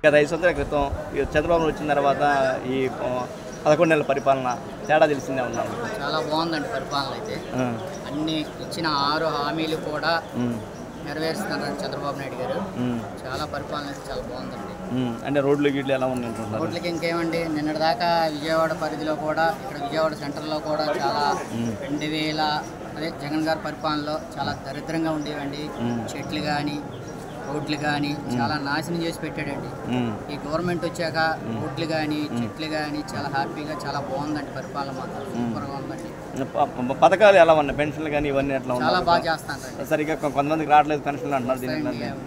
గత 5 సంవత్సరాల క్రితం చంద్రబాబు వచ్చిన తర్వాత ఈ 11 నెలల పరిపాలన తేడా తెలిసిందే ఉన్నాము. చాలా బాగుందండి పరిపాలన అయితే. అన్ని ఇచ్చిన 6 హామీలు కూడా నెరవేరుస్తున్నారు చంద్రబాబు నాయుడు గారు. చాలా పరిపాలన అయితే చాలా బాగుందండి. అంటే రోడ్లు గిడ్లు ఎలా ఉన్నాయి? రోడ్లకి ఇంకేమండి, నిన్నటిదాకా విజయవాడ పరిధిలో కూడా ఇక్కడ విజయవాడ సెంటర్లో కూడా చాలా 2000 అదే జగన్ గారి పరిపాలనలో చాలా దరిద్రంగా ఉండేవండి. చెట్లు కానీ రోడ్లు కానీ చాలా నాశనం చేసి పెట్టాడండి. ఈ గవర్నమెంట్ వచ్చాక రోడ్లు కానీ చెట్లు కానీ చాలా హ్యాపీగా చాలా బాగుందండి. పరిపాలన మాత్రం సూపర్గా ఉందండి. పథకాలు ఎలా ఉన్నాయి? పెన్షన్లు కానీ ఇవన్నీ ఎట్లా ఉన్నాయి? చాలా బాగా చేస్తాను. సరిగ్గా కొంతమందికి రావట్లేదు పెన్షన్లు అంటున్నారు.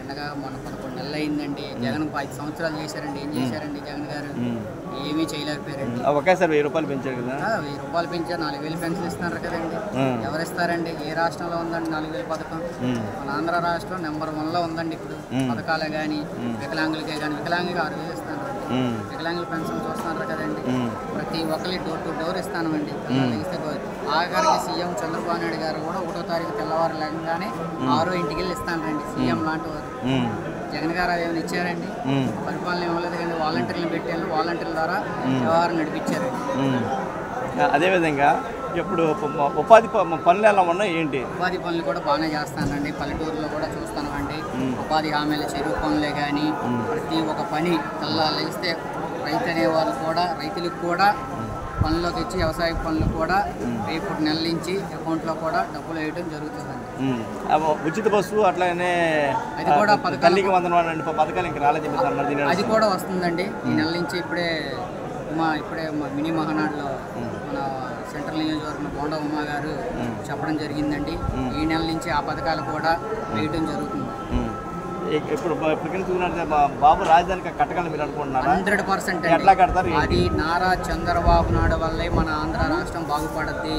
నిన్నగా మన 11 నెలలు అయిందండి. జగన్ 5 సంవత్సరాలు చేశారండి. ఏం చేశారండి జగన్ గారు? ఏమీ చేయలేకపోయారండి. ఒకేసారి 1000 రూపాయలు పెంచారు కదా. 1000 రూపాయలు పెంచారు. 4000 పెన్షన్ ఇస్తున్నారు కదండి. ఎవరిస్తారండి? ఏ రాష్ట్రంలో ఉందండి 4000 పథకం? మన ఆంధ్ర రాష్ట్రం నెంబర్ 1లో ఉందండి. ఇప్పుడు పథకాలే కానీ వికలాంగులకే కానీ వికలాంగులకి 6000 ఇస్తాను. వికలాంగుల పెన్షన్ చూస్తున్నారు కదండి. ప్రతి ఒక్కరి డోర్ టు డోర్ ఇస్తానండి. ఆఖరికి సీఎం చంద్రబాబు నాయుడు గారు కూడా 1వ తారీఖు తెల్లవారు లేకుండానే 6 ఇంటికి వెళ్ళి ఇస్తానండి. సీఎం లాంటి వారు. జగన్ గారు అదేమైనా ఇచ్చారండి? పరిపాలన ఇవ్వలేదు కానీ వాలంటీర్లను పెట్టారు. వాలంటీర్ల ద్వారా వ్యవహారం నడిపించారండి. అదేవిధంగా ఇప్పుడు ఉపాధి పనులు ఎలా ఉన్నాయి ఏంటి? ఉపాధి పనులు కూడా బాగానే చేస్తానండి. పల్లెటూరులో కూడా చూస్తానండి. ఉపాధి హామీల చెరువు పనులే కానీ ప్రతి ఒక్క పని తెల్లాలు వేస్తే రైతు అనేవాళ్ళు కూడా రైతులకు కూడా పనుల్లోకి ఇచ్చి వ్యవసాయ పనులు కూడా రేపు నెల నుంచి అకౌంట్లో కూడా డబ్బులు వేయడం జరుగుతుందండి. ఉచిత బస్సు అట్లానే అది కూడా తల్లికి వందనం పథకాలు ఇంకా రాలేదు. అది కూడా వస్తుందండి. ఈ నెల నుంచి ఇప్పుడే మినీ మహానాడులో మన సెంట్రల్ నియోజకవర్గం బోండా ఉమా గారు చెప్పడం జరిగిందండి. ఈ నెల నుంచి ఆ పథకాలు కూడా వేయడం జరుగుతుంది. ఇప్పుడు బాబు రాజధానికి కట్టగలని మీరు అనుకుంటున్నారా? 100% ఎట్లా కడతారు? అది నారా చంద్రబాబు నాయుడు వల్లే మన ఆంధ్ర రాష్ట్రం బాగుపడుద్ది.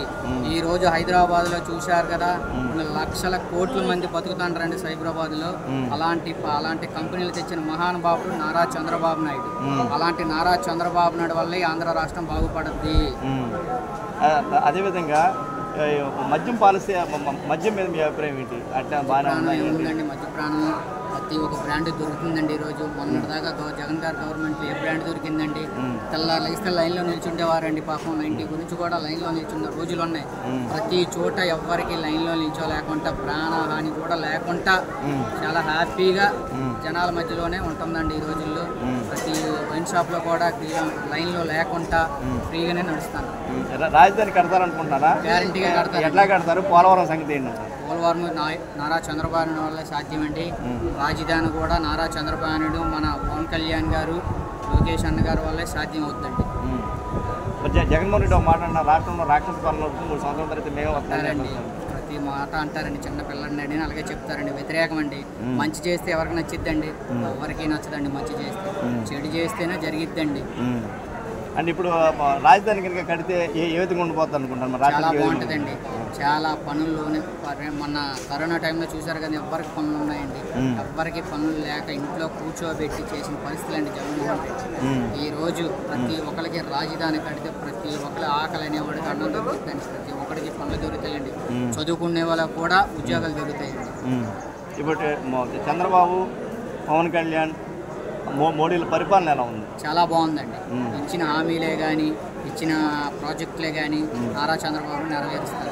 ఈ రోజు హైదరాబాద్లో చూశారు కదా, కొన్ని లక్షల కోట్ల మంది బతుకుతాంటారండి సైబరాబాద్లో. అలాంటి కంపెనీలు తెచ్చిన మహానుభావుడు నారా చంద్రబాబు నాయుడు. అలాంటి నారా చంద్రబాబు నాయుడు వల్లే ఆంధ్ర రాష్ట్రం బాగుపడుద్ది. అదేవిధంగా మద్యం పాలసీ, మద్యం మీద మీ అభిప్రాయం ఏంటి? అట్లా బాగానే ఉందండి. మద్య ప్రాణం ప్రతి ఒక్క బ్రాండ్ దొరుకుతుందండి. ఈరోజు మొన్నటిదాకా జగన్ గారి గవర్నమెంట్లో ఏ బ్రాండ్ దొరికిందండి? తెల్లారిస్తే లైన్లో నిల్చుండేవారండి. పాపం 90 గురించి కూడా లైన్లో నిల్చున్న రోజులు ఉన్నాయి. ప్రతి చోట ఎవ్వరికి లైన్లో నిల్చోలేకుండా ప్రాణహాని కూడా లేకుండా చాలా హ్యాపీగా జనాల మధ్యలోనే ఉంటుందండి ఈ రోజుల్లో. ప్రతి వైన్ షాప్లో కూడా లైన్లో లేకుండా ఫ్రీగానే నడుస్తాను. రాజధాని కడతారనుకుంటున్నారా? గ్యారంటీగా కడతారు. ఎట్లా కడతారు? పోలవరం సంగతి ఏంటంటే పోలవరం నారా చంద్రబాబు నాయుడు వల్ల సాధ్యమండి. రాజధాని కూడా నారా చంద్రబాబు నాయుడు, మన పవన్ కళ్యాణ్ గారు, లోకేష్ అన్న గారు వల్లే సాధ్యం అవుతుందండి. జగన్మోహన్ రెడ్డి ఒక మాట అన్న, రాష్ట్రంలో రాక్షస పాలన 3 సంవత్సరాల తర్వాత మేము వస్తారండి. ప్రతి మాట అంటారండి. చిన్న పిల్లడిని అని అలాగే చెప్తారండి. వ్యతిరేకం అండి. మంచి చేస్తే ఎవరికి నచ్చిద్దండి? ఎవరికి నచ్చదండి. మంచి చేస్తే. చెడు చేస్తేనే జరిగిద్దండి. అంటే ఇప్పుడు రాజధాని కనుక కడితే ఏ విధంగా ఉండిపోతుంది అనుకుంటాను? చాలా బాగుంటుందండి. చాలా పనుల్లోనే మొన్న కరోనా టైంలో చూసారు కదా, ఎవ్వరికి పనులు ఉన్నాయండి. ఎవ్వరికి పనులు లేక ఇంట్లో కూర్చోబెట్టి చేసిన పరిస్థితులు అండి జగన్మోహన్ రెడ్డి. ఈ రోజు ప్రతి ఒక్కరికి రాజధాని కడితే ప్రతి ఒక్కరి ఆకలి అనేవాడికి అన్నం దొరుకుతుందండి. ప్రతి ఒక్కరికి పనులు దొరుకుతాయండి. చదువుకునే వాళ్ళకి కూడా ఉద్యోగాలు దొరుకుతాయండి. ఇప్పుడు చంద్రబాబు, పవన్ కళ్యాణ్, మోడీల పరిపాలన ఎలా ఉంది? చాలా బాగుందండి. ఇచ్చిన హామీలే కానీ ఇచ్చిన ప్రాజెక్టులే కానీ నారా చంద్రబాబు నెరవేరుస్తారు.